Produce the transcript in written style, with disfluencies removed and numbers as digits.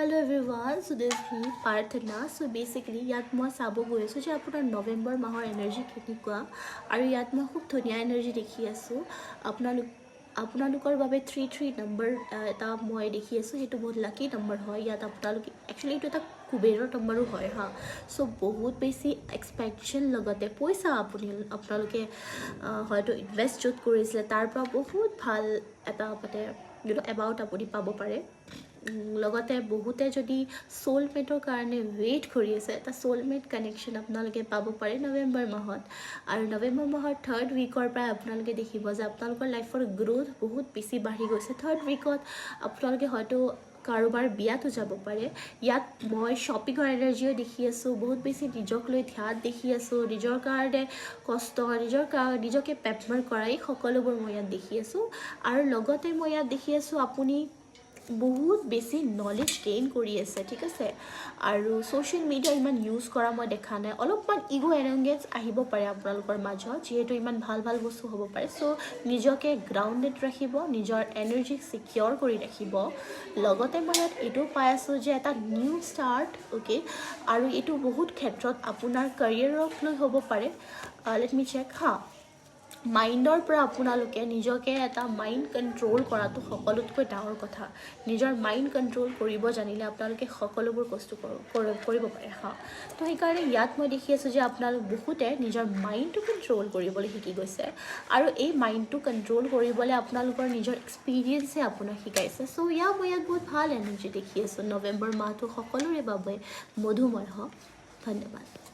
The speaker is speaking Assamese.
Hello everyone, so this is me Parthana. So basically ইয়াত মই চাব গৈ আছোঁ যে আপোনাৰ নৱেম্বৰ মাহৰ এনাৰ্জি কেনেকুৱা আৰু ইয়াত মই খুব ধুনীয়া এনাৰ্জি দেখি আছোঁ আপোনালোকৰ বাবে 33 নম্বৰ এটা মই দেখি আছোঁ সেইটো বহুত লাকি নম্বৰ হয় ইয়াত আপোনালোকে একচুৱেলি এইটো এটা কুবেৰৰ নম্বৰো হয় হা সো বহুত বেছি এক্সপেকটেশ্যন লগতে পইচা আপোনালোকে হয়তো ইনভেষ্ট য'ত কৰিছিলে তাৰ পৰা বহুত ভাল এটা মানে এমাউণ্ট আপুনি পাব পাৰে লগতে বহুতে যদি সোলমেটৰ কাৰণে ৱেইট কৰি আছে এটা সোলমেট কানেকশ্যন আপোনালোকে পাব পাৰে নৱেম্বৰ মাহত আৰু নৱেম্বৰ মাহৰ 3rd উইকৰ পৰা আপোনালোকে দেখিব যে আপোনালোকৰ লাইফৰ গ্ৰোথ বহুত বেছি বাঢ়ি গৈছে 3rd উইকত আপোনালোকে হয়তো কাৰোবাৰ বিয়াতো যাব পাৰে ইয়াত মই শ্বপিঙৰ এনাৰ্জিও দেখি আছোঁ বহুত বেছি নিজক লৈ ধ্যান দেখি আছোঁ নিজৰ কাৰণে কষ্ট নিজকে পেপমাৰ কৰাই সকলোবোৰ মই ইয়াত দেখি আছোঁ আৰু লগতে মই ইয়াত দেখি আছোঁ আপুনি বহুত বেছি নলেজ গেইন কৰি আছে ঠিক আছে আৰু সোশ্যাল মিডিয়া ইমান ইউজ কৰা মই দেখা নাই অলপমান ইগো এৰেগেন্স আহিব পাৰে আপোনালোকৰ মাজত যেহেতু ইমান ভাল ভাল বস্তু হ'ব পাৰে সো নিজকে গ্ৰাউণ্ডেড ৰাখিব নিজৰ এনাৰ্জি সিকিউৰ কৰি ৰাখিব লগতে মই ইয়াত এইটো পাই আছোঁ যে এটা নিউ ষ্টাৰ্ট ওকে আৰু এইটো বহুত ক্ষেত্ৰত আপোনাৰ কেৰিয়াৰক লৈ হ'ব পাৰে লেট মি চেক হা মাইণ্ডৰ পৰা আপোনালোকে নিজকে এটা মাইণ্ড কণ্ট্ৰল কৰাটো সকলোতকৈ ডাঙৰ কথা নিজৰ মাইণ্ড কণ্ট্ৰল কৰিব জানিলে আপোনালোকে সকলোবোৰ বস্তু কৰিব পাৰে হা তো সেইকাৰণে ইয়াত মই দেখি আছোঁ যে আপোনালোক বহুতে নিজৰ মাইণ্ডটো কণ্ট্ৰল কৰিবলৈ শিকি গৈছে আৰু এই মাইণ্ডটো কণ্ট্ৰল কৰিবলৈ আপোনালোকৰ নিজৰ এক্সপিৰিয়েঞ্চে আপোনাক শিকাইছে চ' মই ইয়াত বহুত ভাল এনাৰ্জি দেখি আছোঁ নৱেম্বৰ মাহটো সকলোৰে বাবে মধুময় হওক ধন্যবাদ